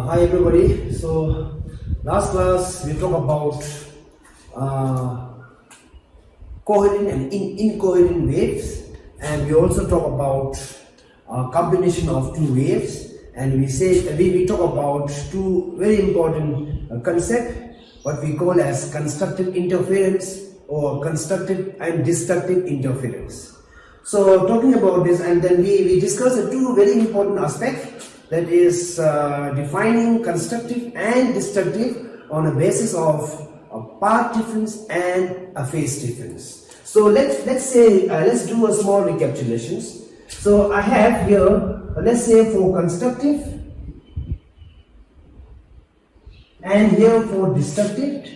Hi everybody. So last class we talked about coherent and incoherent waves, and we also talk about combination of two waves, and we talk about two very important concepts, what we call as constructive interference or constructive and destructive interference. So talking about this, and then we discussed the two very important aspects, that is defining constructive and destructive on a basis of a path difference and a phase difference. So let's do a small recapitulations. So I have here, let's say for constructive and here for destructive.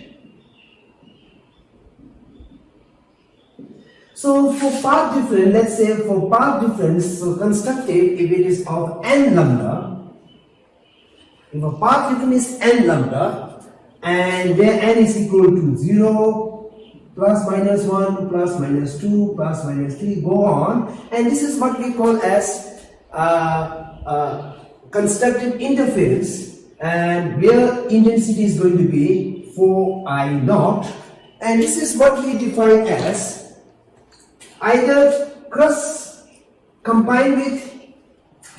So for path difference, let's say for path difference, so constructive, if it is of n lambda, if a path difference is n lambda, and where n is equal to 0, plus minus 1, plus minus 2, plus minus 3, go on, and this is what we call as constructive interference, and where intensity is going to be 4I naught, and this is what we define as either crust combined with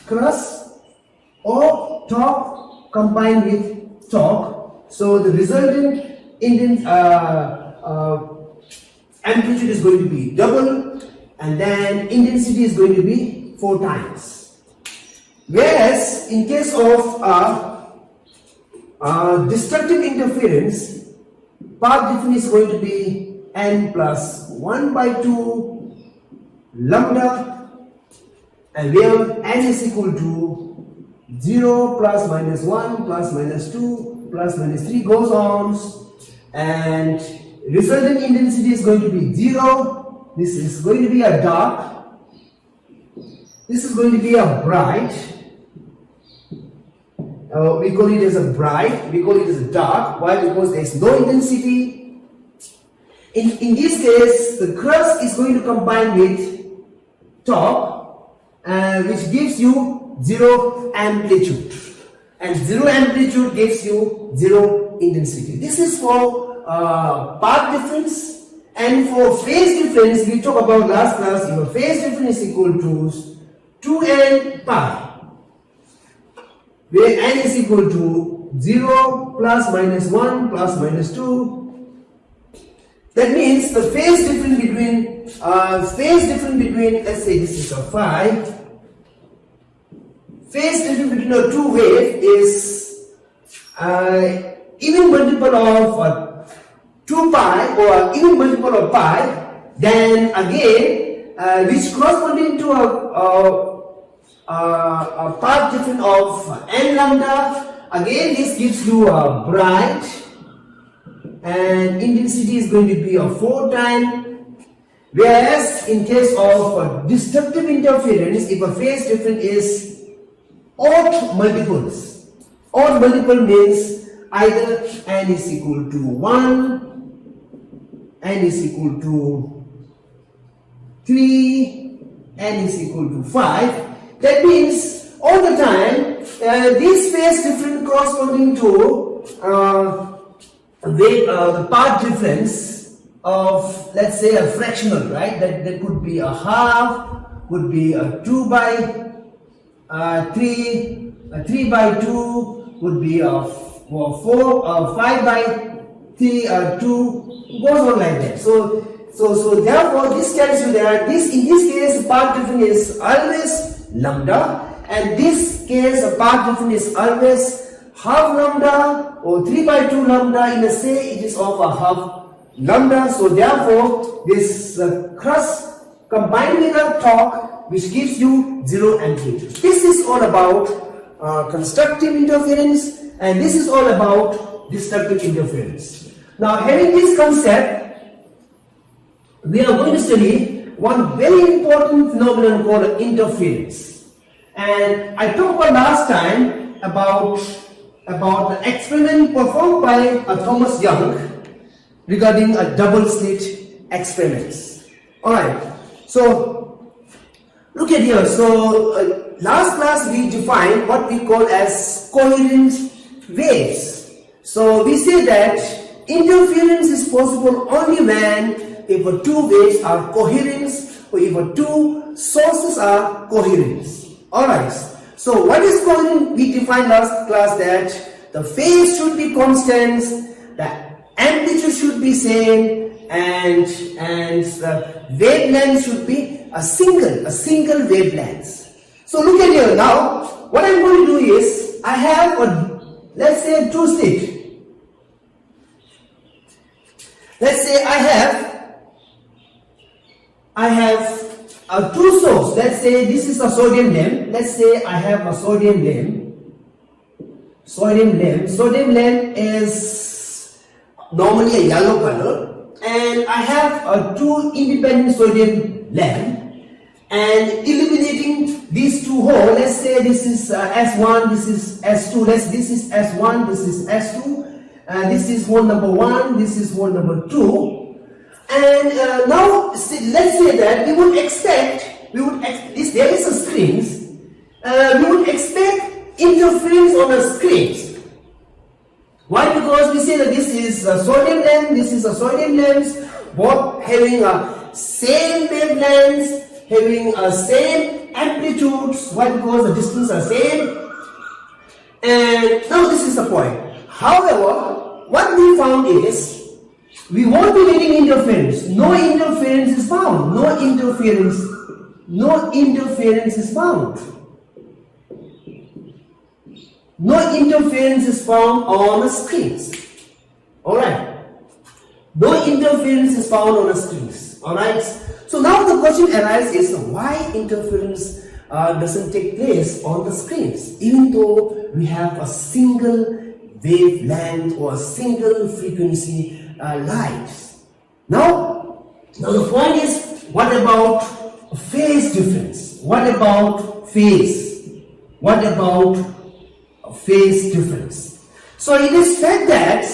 crust or torque combined with torque. So the resultant amplitude is going to be double, and then intensity is going to be 4 times. Whereas in case of destructive interference, path difference is going to be n plus 1 by 2 lambda, and where n is equal to 0, plus minus 1, plus minus 2, plus minus 3 goes on, and resultant intensity is going to be 0. This is going to be a dark, this is going to be a bright, we call it as a bright, we call it as a dark. Why? Because there is no intensity. In this case, the crust is going to combine with torque, which gives you 0 amplitude, and 0 amplitude gives you 0 intensity. This is for path difference, and for phase difference we talked about last class. Your phase difference is equal to 2n pi, where n is equal to 0, plus minus 1, plus minus 2. That means the phase difference between let's say this is a phi, phase difference between the two waves is even multiple of 2 pi or even multiple of pi, then again which corresponding to a path difference of n lambda. Again this gives you a bright, and intensity is going to be a 4 times. Whereas in case of destructive interference, if a phase difference is odd multiples, odd multiple means either n is equal to 1, n is equal to 3, n is equal to 5. That means all the time this phase difference corresponding to the path difference of, let's say, a fractional, right? That could be a half, could be a 2 by 3, a 3 by 2, would be a 5 by 3, 2, goes on like that. So therefore this tells you that in this case path difference is always lambda, and this case a path difference is always half lambda or 3 by 2 lambda. In a say it is of a half lambda. So therefore this crust combined with a torque which gives you 0 amplitude. This is all about constructive interference, and this is all about destructive interference. Now, having this concept, we are going to study one very important phenomenon called interference. And I talked about last time about the experiment performed by Thomas Young regarding a double slit experiments. Alright, so look at here. So last class we defined what we call as coherent waves. So we say that interference is possible only when if two waves are coherent or if two sources are coherent. Alright. So what is coherent? We defined last class that the phase should be constant, the amplitude should be same, and the wavelength should be a single wavelength. So look at here now. What I'm going to do is I have let's say two state. Let's say I have two source. Let's say this is a sodium lamp. Let's say I have a sodium lamp. Sodium lamp is normally a yellow color, and I have two independent sodium lamp. And eliminating these two holes, let's say this is S1, this is S2. This is S1, this is S2, and this is hole number 1, this is hole number 2. And now let's say that we would expect there is a screens. We would expect interference on the screens. Why? Because we say that this is a sodium lamp, this is a sodium lamp, both having a same wavelengths, having a same amplitudes. Why? Because the distance are same. And now this is the point. However, what we found is we won't be getting interference. No interference is found. No interference is found. No interference is found on the screens. Alright. No interference is found on the screens. Alright. So now the question arises, why interference doesn't take place on the screens, even though we have a single wavelength or a single frequency light. Now the point is, what about phase difference? What about phase? What about phase difference? So it is fact that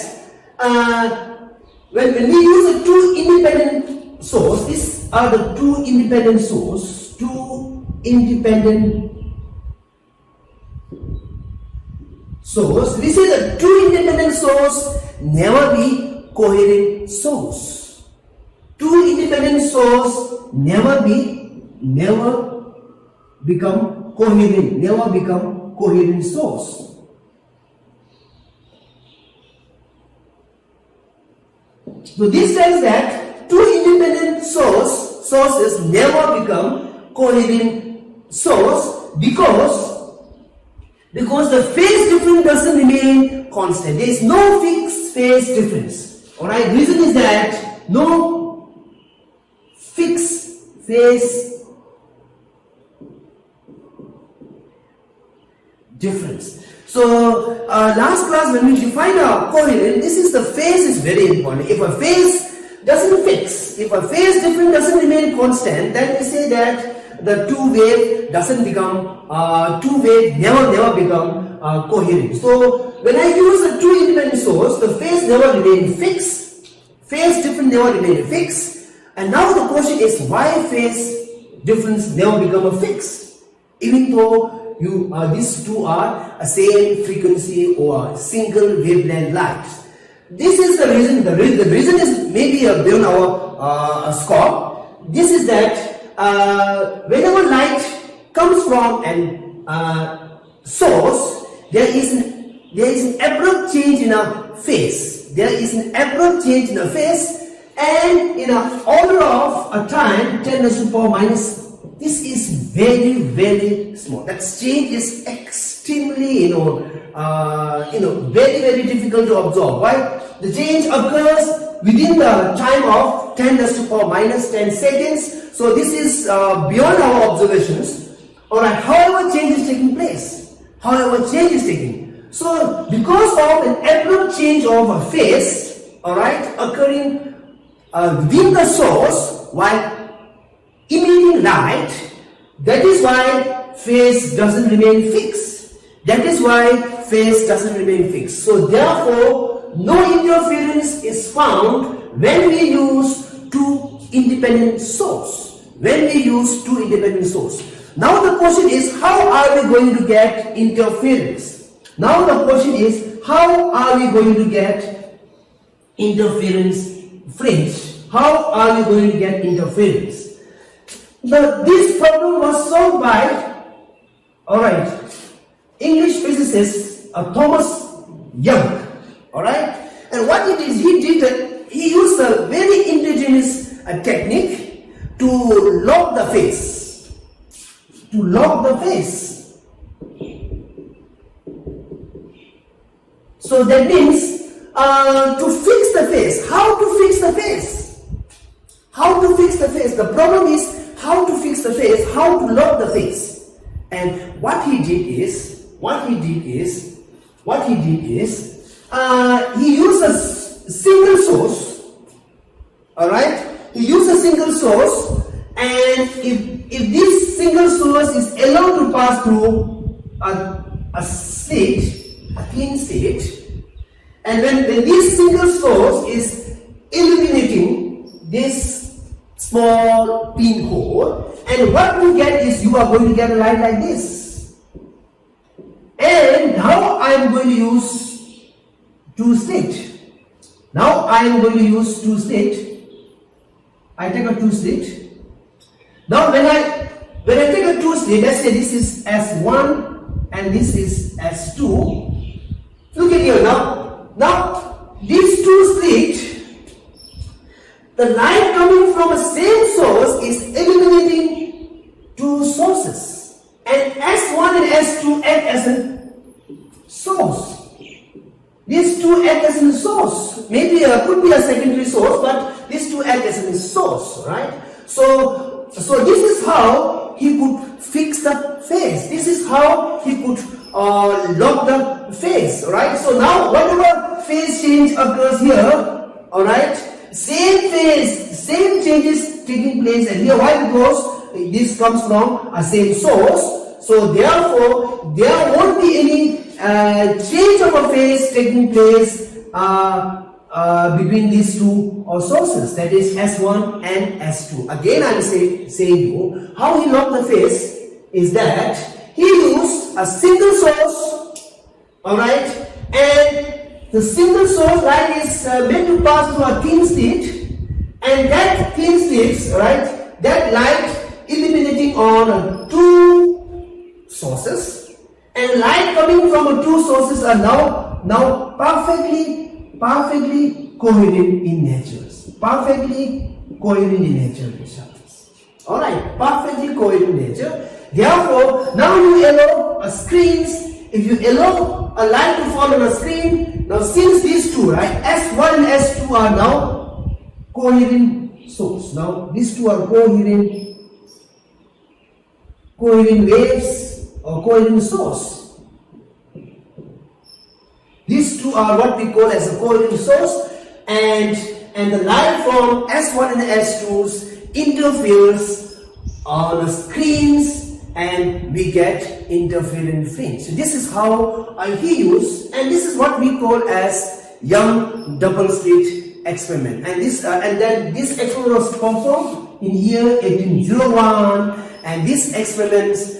when we use a two independent source, these are the two independent source, we say that two independent source never be coherent source. Two independent source never become coherent source. So this tells that two independent sources never become coherent source because the phase difference doesn't remain constant. There is no fixed phase difference. Alright, reason is that no fixed phase difference. So last class when we define a coherent, this is the phase is very important. If a phase doesn't fix, if a phase difference doesn't remain constant, then we say that the two wave doesn't become never become coherent. So when I use a two independent source, the phase never remain fixed, phase difference never remain fixed. And now the question is, why phase difference never become a fix, even though these two are a same frequency or single wavelength lights. This is the reason. The reason is maybe beyond our scope. This is that whenever light comes from an source, there is an abrupt change in a phase. There is an abrupt change in a phase, and in an order of a time 10 to the power minus. This is very, very small. That change is extremely, very, very difficult to absorb. Why? The change occurs within the time of 10 to the power minus 10 seconds. So this is beyond our observations. Alright, however change is taking place. So because of an abrupt change of a phase, alright, occurring within the source while emitting light, that is why phase doesn't remain fixed. So therefore, no interference is found when we use two independent source. Now the question is, how are we going to get interference? Now the question is, how are we going to get interference fringe? How are we going to get interference? This problem was solved by, English physicist Thomas Young. And what he did, he used a very ingenious technique to lock the phase. To lock the phase. So that means to fix the phase. How to fix the phase? How to fix the phase? The problem is how to fix the phase, how to lock the phase. And what he did is, he used a single source. He used a single source, and if this single source is allowed to pass through a slit, a thin slit, and when this single source is illuminating this small pinhole, and what you get is you are going to get a light like this. And now I am going to use two slit. Now I am going to use two slit. I take a two slit. Now when I take a two slit, let's say this is S1 and this is S2. Look at here now. Now these two slits, the light coming from a same source is illuminating two sources, and S1 and S2 act as a source. These two act as a source. Maybe could be a secondary source, but these two act as a source, right? So this is how he could fix the phase. This is how he could lock the phase, right? So now whatever phase change occurs here, same phase, same changes taking place and here. Why? Because this comes from a same source. So therefore, there won't be any change of a phase taking place between these two sources, that is S1 and S2. Again, I am saying you how he locked the phase is that he used a single source, and the single source light is meant to pass through a thin slit, and that thin slit, that light illuminating on two sources, and light coming from two sources are now perfectly coherent in nature. Perfectly coherent in nature. Perfectly coherent in nature. Therefore, now you allow a screens. If you allow a light to fall on a screen, now since these two, S1 and S2 are now coherent source. Now these two are coherent waves or coherent source. These two are what we call as a coherent source, and the light from S1 and S2s interferes on the screens, and we get interference fringe. So this is how he used, and this is what we call as Young double slit experiment. And this experiment was performed in year 1801, and these experiments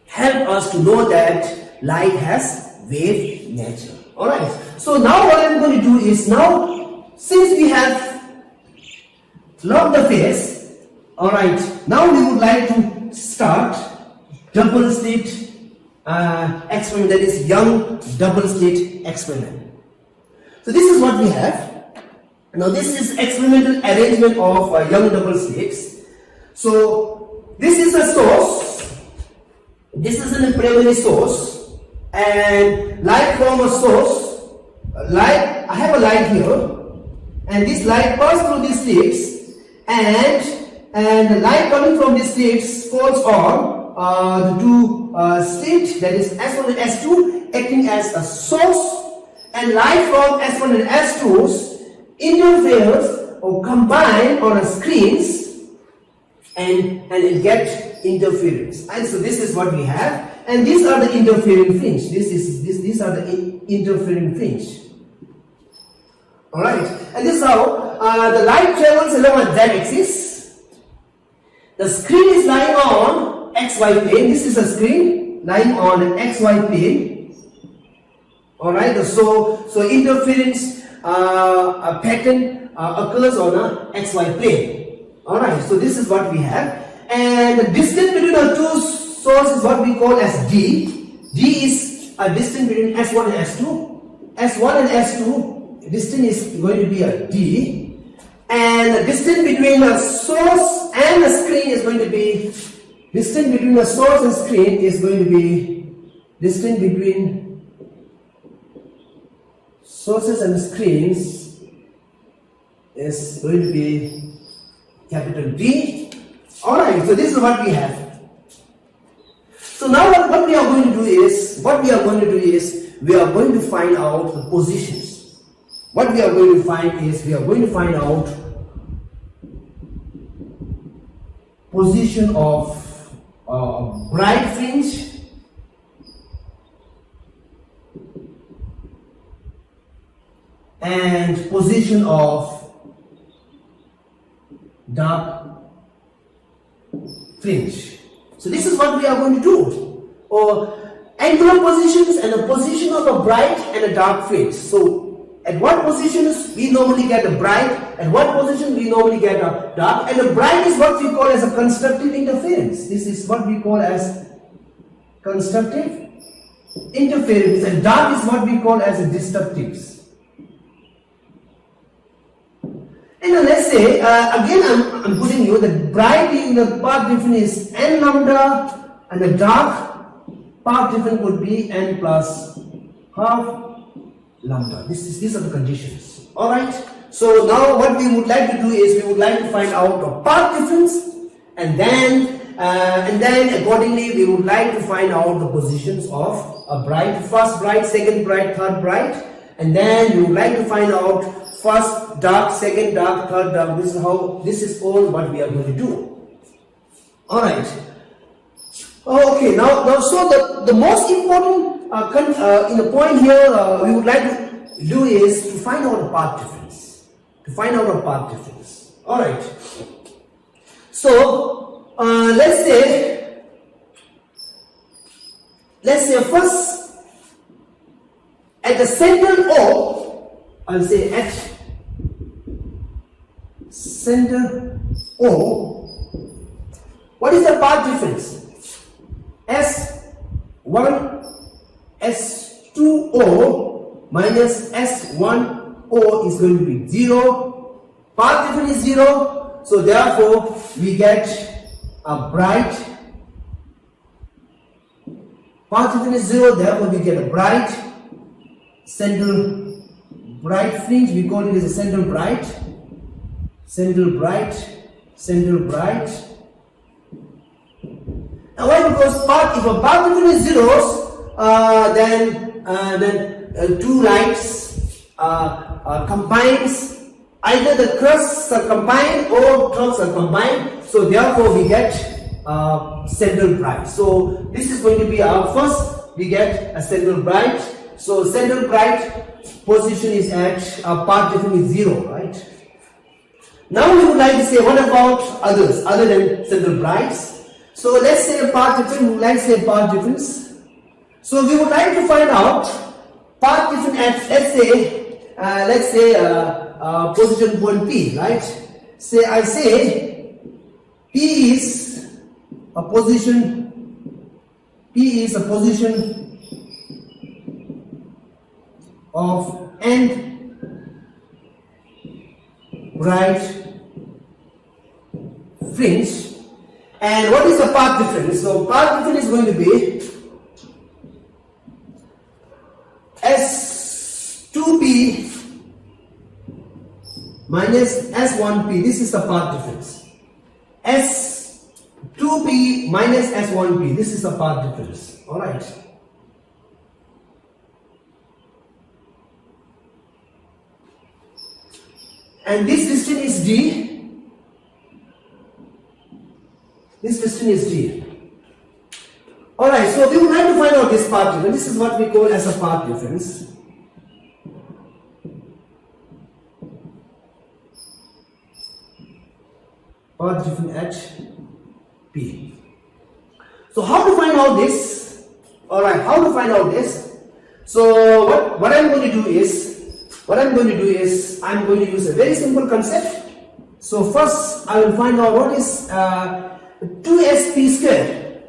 help us to know that light has wave nature. Alright, so now what I am going to do is, now since we have locked the phase, alright, now we would like to start double slit experiment, that is Young double slit experiment. So this is what we have. Now this is experimental arrangement of Young double slits. So this is a source, this is a primary source, and light from a source, I have a light here, and this light passes through these slits, and the light coming from these slits falls on the two slits, that is S1 and S2, acting as a source, and light from S1 and S2s interferes or combine on the screens, and it gets interference. And so this is what we have, and these are the interfering fringe. These are the interfering fringe. Alright, and this is how the light travels along a z-axis. The screen is lying on XY plane. This is a screen lying on an XY plane. Alright, so interference pattern occurs on a XY plane. Alright, so this is what we have. And the distance between the two sources is what we call as D. D is a distance between S1 and S2. S1 and S2, distance is going to be a D. And the distance between the source and the screen is going to be, distance between the source and screen is going to be, distance between sources and screens is going to be capital D. Alright, so this is what we have. So now what we are going to do is, we are going to find out the positions. What we are going to find is, we are going to find out position of bright fringe and position of dark fringe. So this is what we are going to do, or angular positions and the position of a bright and a dark fringe. So at what positions we normally get a bright, at what position we normally get a dark, and the bright is what we call as a constructive interference. This is what we call as constructive interference, and dark is what we call as a destructives. And let's say, again I'm putting you, the bright in the path difference is n lambda, and the dark path difference would be n plus half lambda. These are the conditions. Alright, so now what we would like to do is, we would like to find out the path difference, and then accordingly we would like to find out the positions of a bright, first bright, second bright, third bright, and then we would like to find out first dark, second dark, third dark. This is all what we are going to do. Alright. Okay, now so the most important in the point here we would like to do is to find out the path difference. Alright. So let's say first at the center O, I'll say at center O, what is the path difference? S1 S2O minus S1O is going to be 0. Path difference is 0, so therefore we get a bright. Path difference is 0, therefore we get a bright central bright fringe. We call it as a central bright. Now why? Because if a path difference is zeros, then two lights combines. Either the crusts are combined or trunks are combined. So therefore we get central bright. So this is going to be our first. We get a central bright. So central bright position is at path difference is 0, right? Now we would like to say, what about others other than central brights? So let's say a path difference. We would like to say path difference. So we would like to find out path difference at, let's say position point P, right? I say P is a position of n bright fringe. And what is the path difference? So path difference is going to be S2P minus S1P. This is the path difference. S2P minus S1P. This is the path difference. Alright. And this distance is D. Alright, so we would like to find out this path difference. This is what we call as a path difference. Path difference at P. So how to find out this? Alright, how to find out this? So what I'm going to do is I'm going to use a very simple concept. So first I will find out what is 2sp square.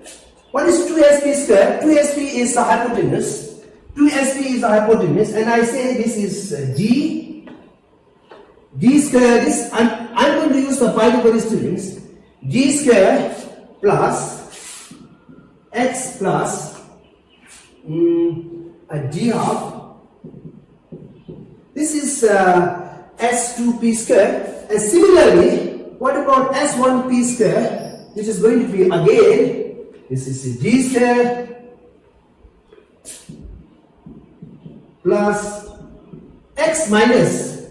What is 2sp square? 2sp is the hypotenuse. 2sp is the hypotenuse, and I say this is d square. This I'm going to use the Pythagorean students. D square plus x plus a d half. This is s2p square. And similarly, what about s1p square, which is going to be again, this is d square plus x minus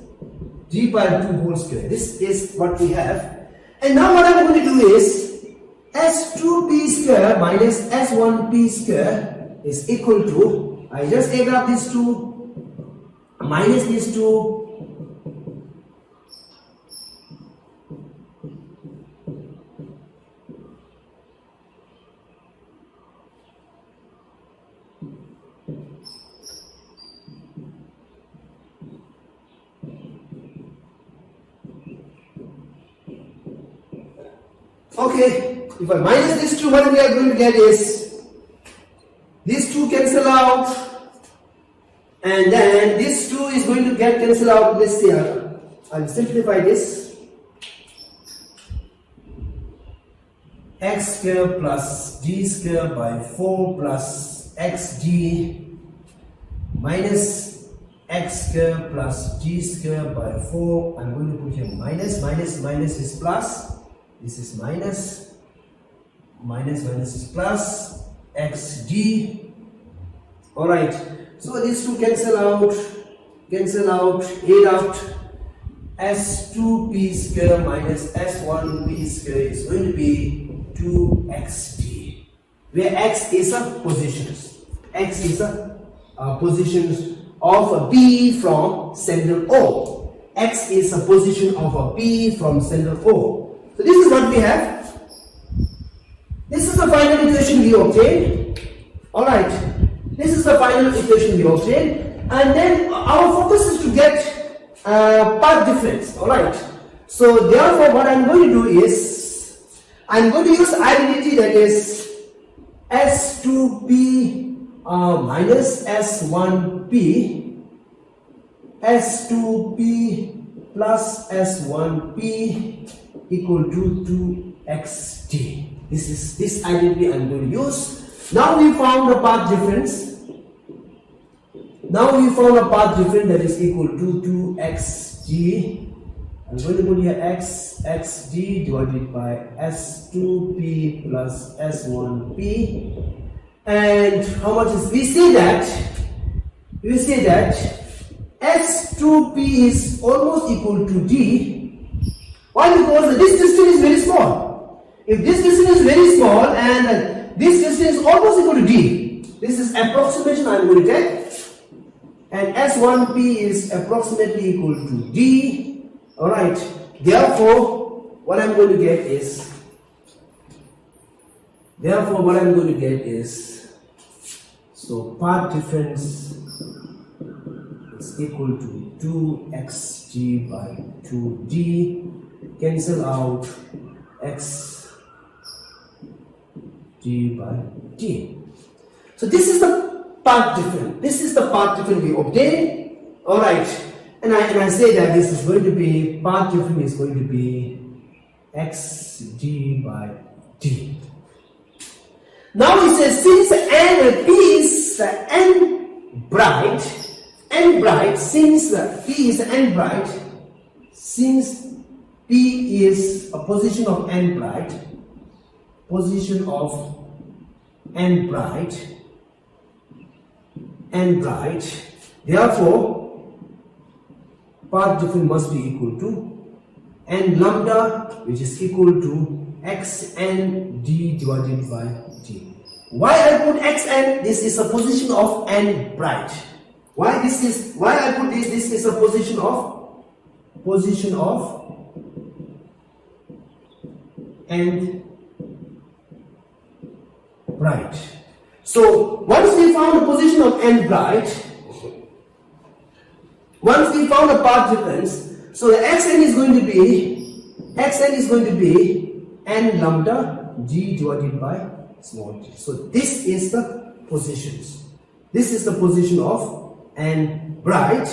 d by 2 whole square. This is what we have. And now what I'm going to do is s2p square minus s1p square is equal to, I just take up these two minus these two. Okay, if I minus these two, what we are going to get is these two cancel out, and then this 2 is going to get cancelled out. Let's see, I'll simplify this. X square plus d square by 4 plus xd minus x square plus d square by 4. I'm going to put here minus, minus, minus is plus. This is minus, minus, minus is plus, xd. Alright, so these two cancel out, add out. S2p square minus S1p square is going to be 2xd, where x is a positions. X is a positions of a P from center O. X is a position of a P from center O. So this is what we have. This is the final equation we obtained. Alright, this is the final equation we obtained. And then our focus is to get path difference. Alright, so therefore what I'm going to do is, I'm going to use identity, that is S2P minus S1P, S2P plus S1P equal to 2xd. This identity I'm going to use. Now we found a path difference. That is equal to 2xd. I'm going to put here xd divided by s2p plus s1p. And how much is, we say that s2p is almost equal to d. Why? Because this distance is very small. If this distance is very small and this distance is almost equal to d, this is approximation I'm going to take, and s1p is approximately equal to d. Alright, therefore what I'm going to get is, so path difference is equal to 2xd by 2d. Cancel out x d by d. So this is the path difference. We obtained. All right, and I say that this is going to be, path difference is going to be x d by d. Now it says, since n p is n bright, since p is n bright, since P is a position of n bright, therefore path difference must be equal to n lambda, which is equal to xn d divided by d. Why I put xn? This is a position of n bright. Why I put this? This is a position of n bright. So once we found the position of n bright, once we found the path difference, so the xn is going to be n lambda g divided by small g. So this is the positions. This is the position of n bright.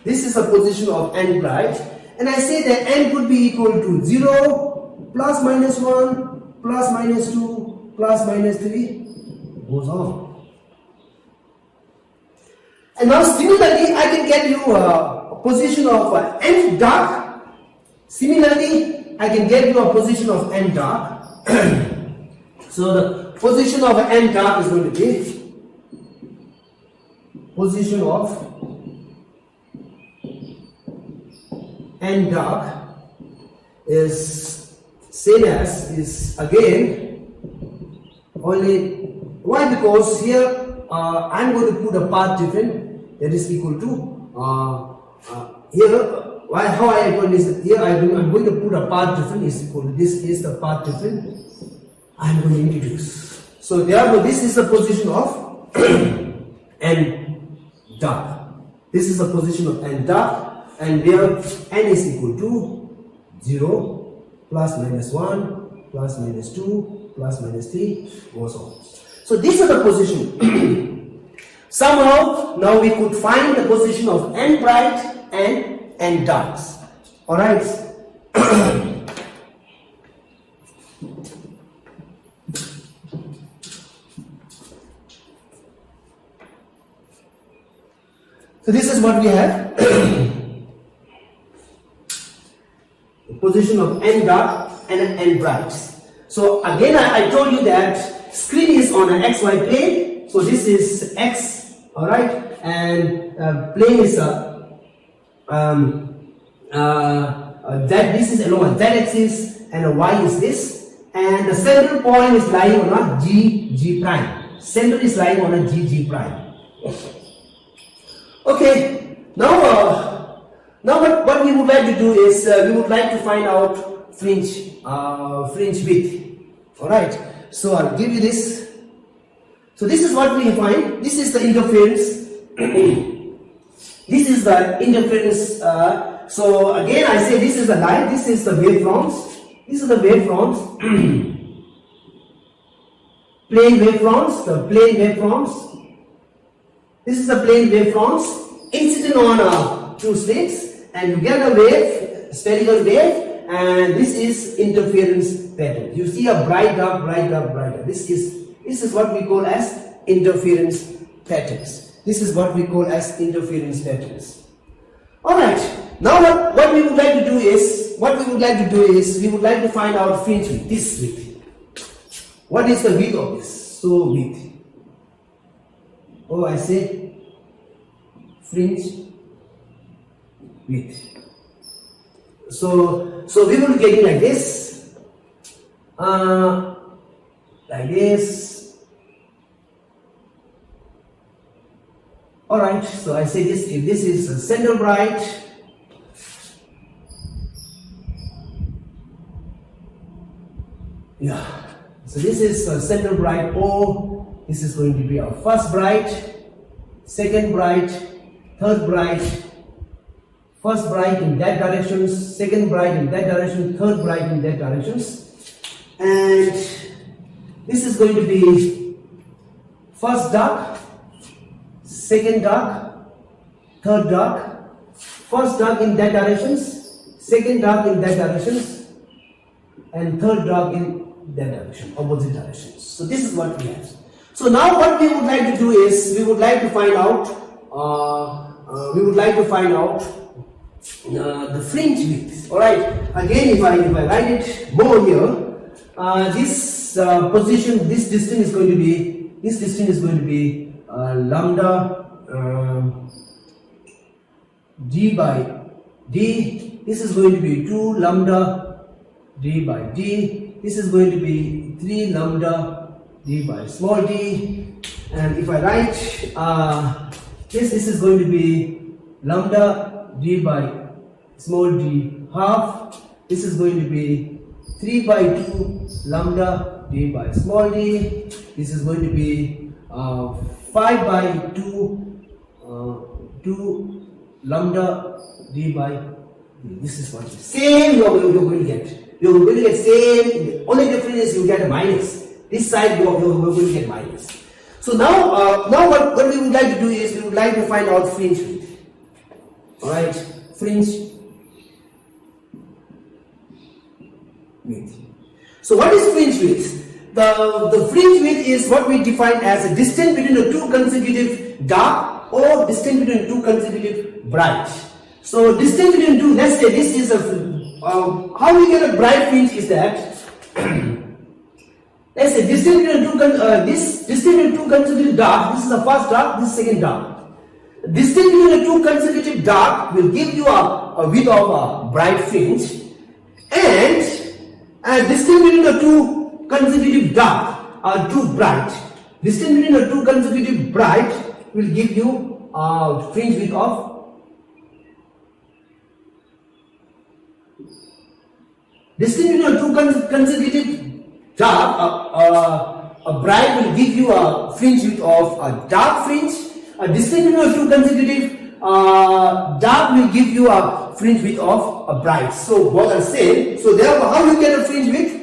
This is the position of n bright. And I say that n could be equal to 0, plus minus 1, plus minus 2, plus minus 3, goes on. And now similarly, I can get you a position of n dark. Similarly, I can get you a position of n dark. So the position of n dark is going to be position of n dark is same as is again only. Why? Because here I'm going to put a path difference that is equal to here. Why? How I call this? Here I'm going to put a path difference is equal to this is the path difference I'm going to introduce. So therefore, this is the position of n dark. This is the position of n dark, and where n is equal to 0, plus minus 1, plus minus 2, plus minus 3, goes on. So these are the position. Somehow now we could find the position of n bright and n darks. All right. So this is what we have. The position of n dark and n bright. So again, I told you that screen is on an xy plane. So this is x, all right, and plane is that this is along a z-axis, and a y is this, and the central point is lying on a g prime. Center is lying on a g prime. Okay, now what we would like to do is we would like to find out fringe width. All right, so I'll give you this. So this is what we find. This is the interference. This is the interference. So again, I say this is the line. This is the waveforms. These are the waveforms. Plane waveforms. The plane waveforms. This is the plane waveforms incident on two slits, and you get a wave, spherical wave, and this is interference pattern. You see a bright, dark, bright, dark, brighter. This is what we call as interference patterns. This is what we call as interference patterns. All right. Now what we would like to do is we would like to find out fringe width. This width. What is the width of this? So width. Oh, I say fringe width. So we will get it like this, like this. All right. So I say this. If this is a center bright, yeah. So this is a center bright O. This is going to be our first bright, second bright, third bright, first bright in that direction, second bright in that direction, third bright in that direction. And this is going to be first dark, second dark, third dark, first dark in that direction, second dark in that direction, and third dark in that direction, opposite directions. So this is what we have. So now what we would like to do is we would like to find out the fringe width. All right. Again, if I write it more here, this position, this distance is going to be lambda d by d. This is going to be 2 lambda d by d. This is going to be 3 lambda d by small d, and if I write this is going to be lambda d by small d half. This is going to be 3 by 2 lambda d by small d. This is going to be 5 by 2 lambda d by d. This is what it is. Same you're going to get. You're going to get same. Only difference is you get a minus. This side you're going to get minus. So now, what we would like to do is we would like to find out fringe width. Alright, fringe width. So what is fringe width? The fringe width is what we define as a distance between the two consecutive dark or distance between two consecutive bright. So distance between two, let's say this is a, how we get a bright fringe is that, let's say distance between two consecutive dark, this is the first dark, this is second dark. Distance between the two consecutive dark will give you a width of a bright fringe, and distance between the two consecutive dark are too bright. Distance between the two consecutive bright will give you a fringe width of distance between the two consecutive dark, a bright will give you a fringe width of a dark fringe. A distance between the two consecutive dark will give you a fringe width of a bright. So both are same. So therefore, how you get a fringe width?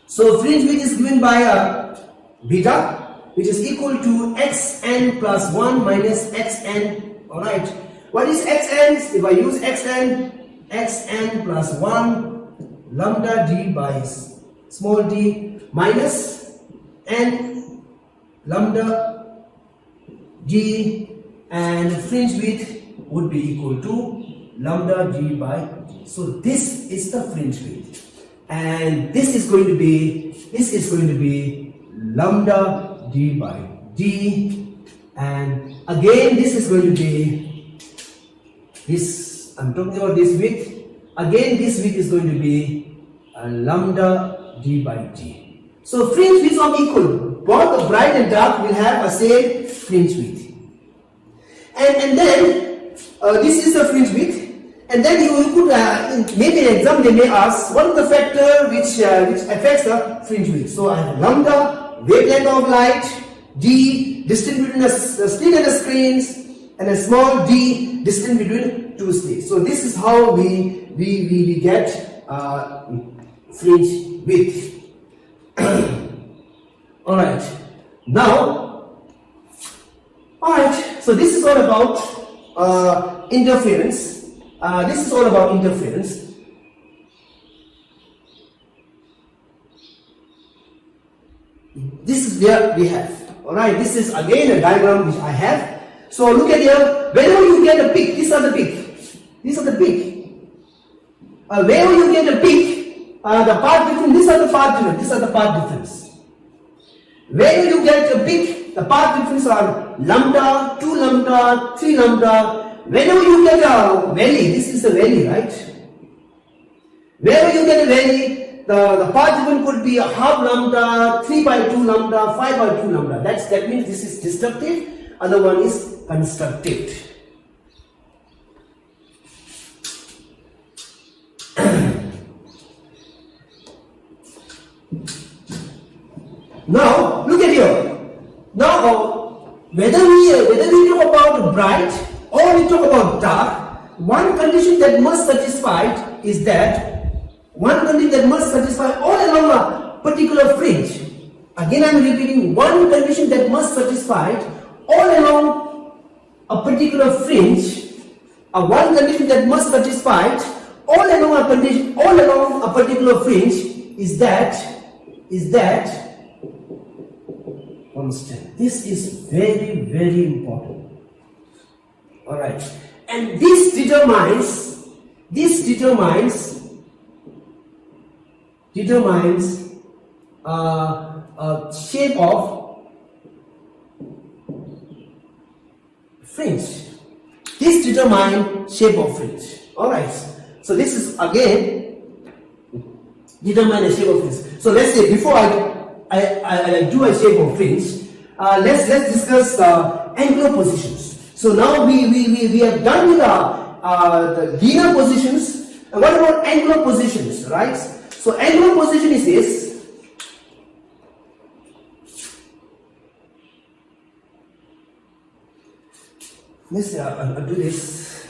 So fringe width is given by a beta, which is equal to xn plus 1 minus xn. Alright. What is xn? If I use xn plus 1 lambda d by small d minus n lambda d, and fringe width would be equal to lambda d by d. So this is the fringe width, and this is going to be lambda d by d, and again this is going to be this. I'm talking about this width. Again, this width is going to be lambda d by d. So fringe widths are equal. Both the bright and dark will have a same fringe width. And then this is the fringe width. And then you could maybe an exam they may ask what is the factor which affects the fringe width. So I have lambda, wavelength of light, d, distance between the slit and the screens, and a small d, distance between two slits. So this is how we get fringe width. Alright, so this is all about interference. This is all about interference. This is where we have. Alright, this is again a diagram which I have. So look at here, whenever you get a peak, these are the peak. These are the peak. Wherever you get a peak, the path difference, these are the path difference. These are the path difference. Wherever you get a peak, the path difference are lambda, 2 lambda, 3 lambda. Whenever you get a valley, this is the valley, right? Wherever you get a valley, the path difference could be a half lambda, 3 by 2 lambda, 5 by 2 lambda. That means this is destructive, other one is constructive. Now look at here. Now whether we talk about bright or we talk about dark, one condition that must satisfy is that all along a particular fringe. Again I am repeating, one condition that must satisfy all along a particular fringe. One condition that must satisfy all along a particular fringe is that constant. This is very, very important. Alright. And this determines shape of fringe. This determines shape of fringe. Alright. So this is again determine the shape of fringe. So let's say before I do a shape of fringe, let's discuss angular positions. So now we have done with the linear positions. And what about angular positions, right? So angular position is this. let's do this.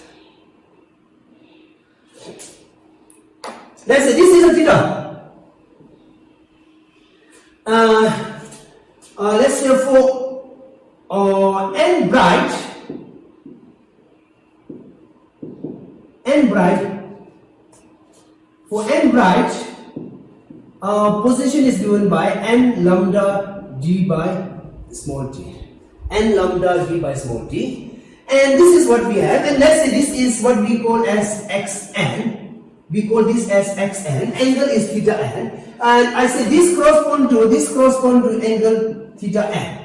Let's say this is a theta. Let's say for n bright, position is given by n lambda d by small t. N lambda d by small t. And this is what we have. And let's say this is what we call as xn. We call this as xn. Angle is theta n. And I say this corresponds to angle theta n.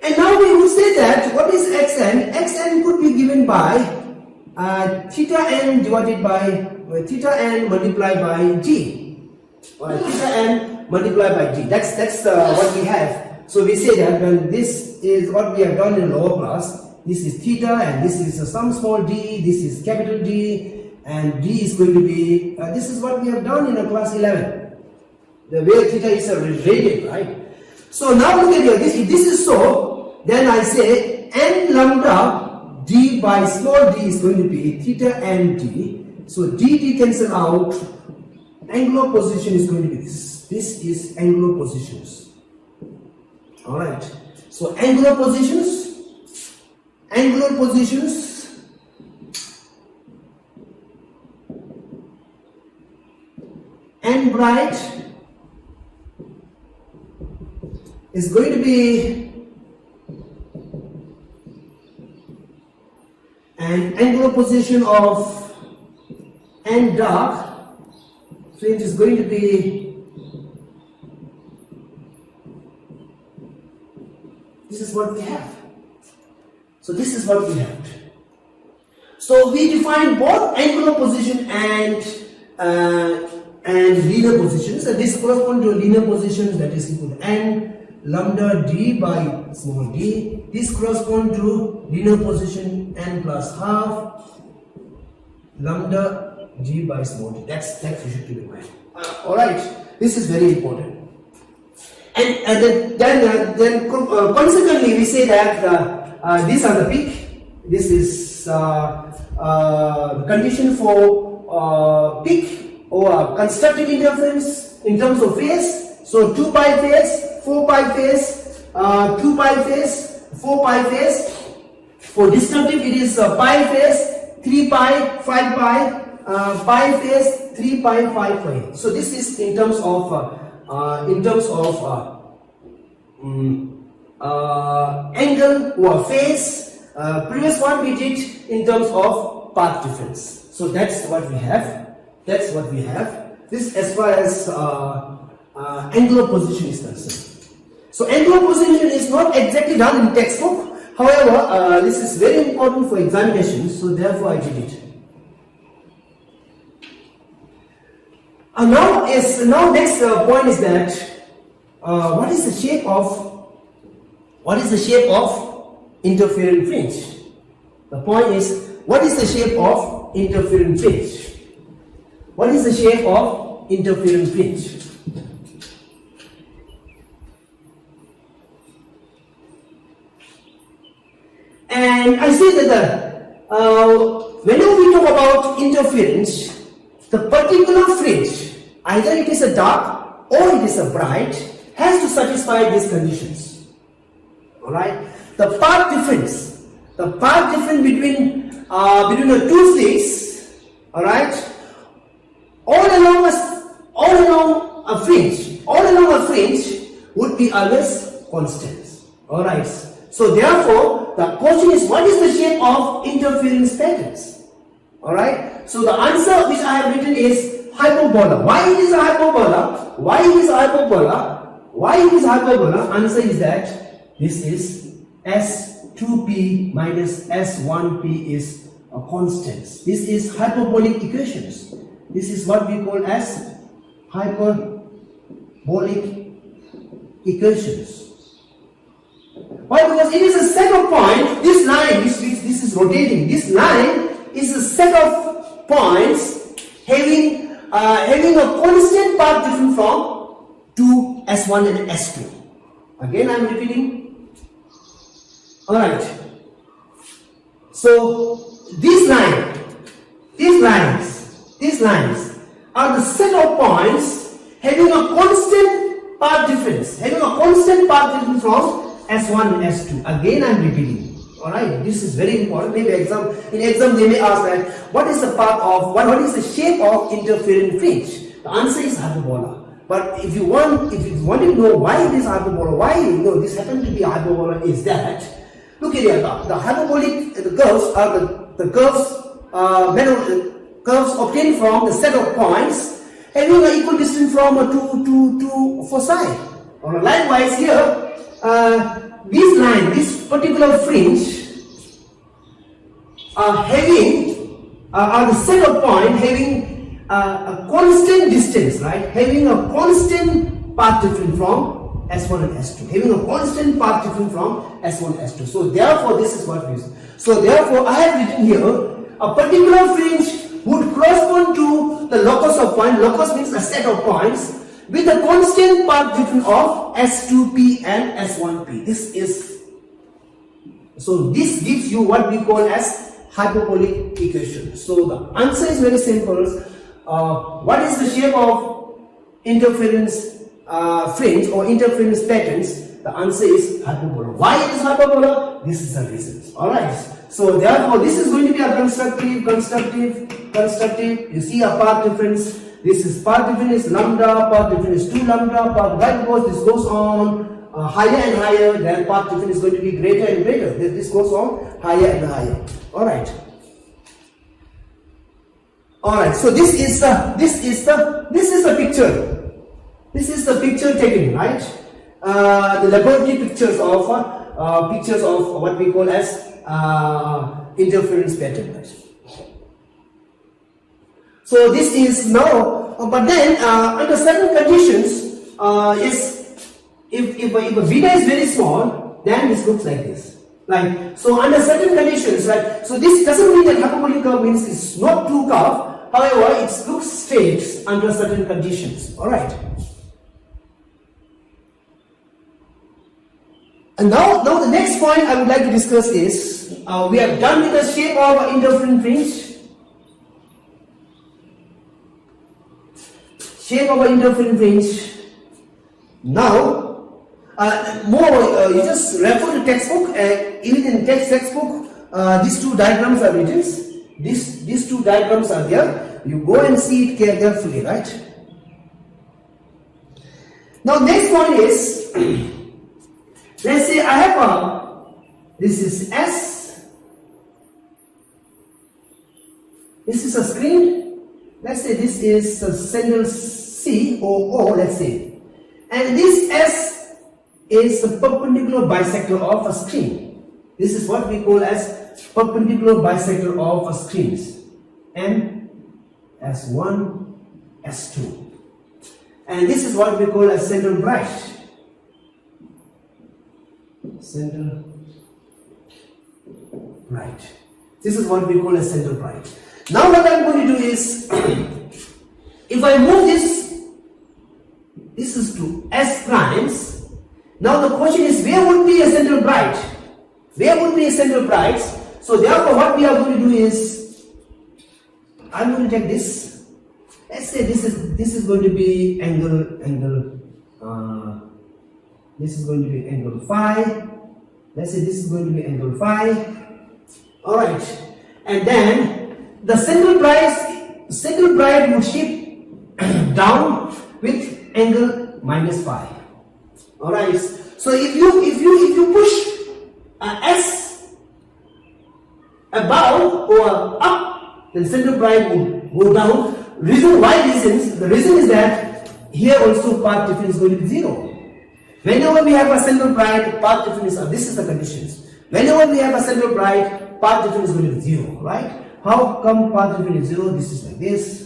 And now we would say that what is xn? Xn could be given by theta n divided by theta n multiplied by g. Theta n multiplied by g. That's what we have. So we say that when this is what we have done in lower class. This is theta and this is some small d. This is capital D, and d is going to be. This is what we have done in class 11. The where theta is a radian, right? So now look at here. If this is so, then I say n lambda d by small d is going to be theta n d. So d cancel out. Angular position is going to be this. This is angular positions. All right. So angular positions, n bright is going to be, and angular position of n dark fringe is going to be, this is what we have. So this is what we have. So we define both angular position and linear positions, and this corresponds to linear positions, that is equal to n lambda d by small d. This corresponds to linear position n plus half lambda g by small d. That's you should keep in mind. All right, this is very important. And then consequently we say that these are the peak. This is the condition for peak or constructed interference in terms of phase. So 2 pi phase, 4 pi phase, 2 pi phase, 4 pi phase. For destructive it is pi phase, 3 pi, 5 pi, pi phase, 3 pi, 5 pi. So this is in terms of angle or phase. Previous one we did in terms of path difference. So that's what we have. This as far as angular position is concerned. So angular position is not exactly done in textbook. However, this is very important for examinations. So therefore I did it. Now next point is that what is the shape of interference fringe? The point is, what is the shape of interference fringe? What is the shape of interference fringe? And I say that whenever we talk about interference, the particular fringe, either it is a dark or it is a bright, has to satisfy these conditions. Alright? The path difference between the two fringes, alright, all along a fringe would be always constant. Alright. So therefore, the question is, what is the shape of interference patterns? Alright. So the answer which I have written is hyperbola. Why it is a hyperbola? Answer is that this is S2p minus S1p is a constant. This is hyperbolic equations. This is what we call as hyperbolic equations. Why? Because it is a set of points. This line, this is rotating. This line is a set of points having a constant path different from 2 S1 and S2. Again, I am repeating. All right. So these lines are the set of points having a constant path difference, from S1 and S2. Again, I am repeating. Alright, this is very important. Maybe in exam they may ask that what is the path of what is the shape of interference fringe? The answer is hyperbola. But if you want to know why it is hyperbola, why this happened to be hyperbola, is that look at here, the hyperbolic curves are the curves obtained from the set of points having an equal distance from 2 to foci. Or likewise here, this particular fringe are the set of points having a constant distance, right? Having a constant path difference from S1 and S2. So therefore, this is what we use. So therefore, I have written here a particular fringe would correspond to the locus of point. Locus means a set of points with a constant path difference of S2P and S1P. This gives you what we call as hyperbolic equation. So the answer is very simple. What is the shape of interference fringe or interference patterns? The answer is hyperbola. Why it is hyperbola? This is the reason. Alright. So therefore, this is going to be a constructive. You see a path difference. This is path difference is lambda, path difference is 2 lambda, why? Because this goes on higher and higher, then path difference is going to be greater and greater. This goes on higher and higher. Alright. Alright, so this is the picture. This is the picture taken, right? The laboratory pictures of what we call as interference pattern. Right? So this is now, but then under certain conditions, if a beta is very small, then this looks like this. Right? So under certain conditions, right? So this doesn't mean that hyperbolic curve means it's not too curved. However, it looks straight under certain conditions. Alright. And now the next point I would like to discuss is, we have done with the shape of interference fringe. Now, you just refer to textbook. Even in textbook, these two diagrams are written. These two diagrams are there. You go and see it carefully, right? Now, next point is, let's say I have this is S. This is a screen. Let's say this is a center C or O, let's say. And this S is the perpendicular bisector of a screen. This is what we call as perpendicular bisector of a screens. And S1, S2. And this is what we call as center bright. Center bright. This is what we call as center bright. Now what I'm going to do is, if I move this is to S primes. Now the question is, where would be a center bright? So therefore what we are going to do is, I'm going to take this. Let's say this is going to be angle this is going to be angle phi. Let's say this is going to be angle phi. Alright. And then the central bright would shift down with angle minus phi. Alright. So if you push S above or up, then central bright would go down. The reason is that here also path difference is going to be 0. Whenever we have a central bright, path difference, this is the conditions. Whenever we have a central bright, path difference is going to be 0, right? How come path difference is 0? This is like this.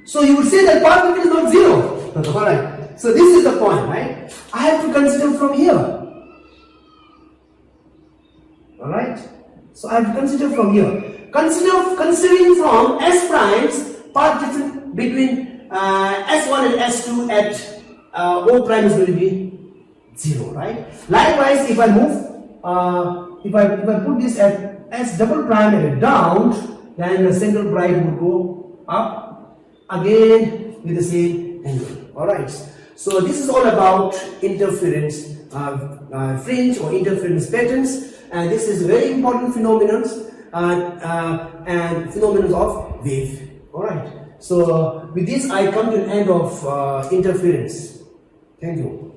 So you would say that path difference is not 0. Alright. So this is the point, right? I have to consider from here. Alright? So I have to consider from here. Considering from S primes, path difference between S1 and S2 at O prime is going to be 0, right? Likewise, if I move, if I put this at S double prime at a down, then the central bright would go up again with the same angle. All right. So this is all about interference, fringe or interference patterns, and this is very important phenomenon and phenomenon of wave. All right. So with this, I come to an end of interference. Thank you.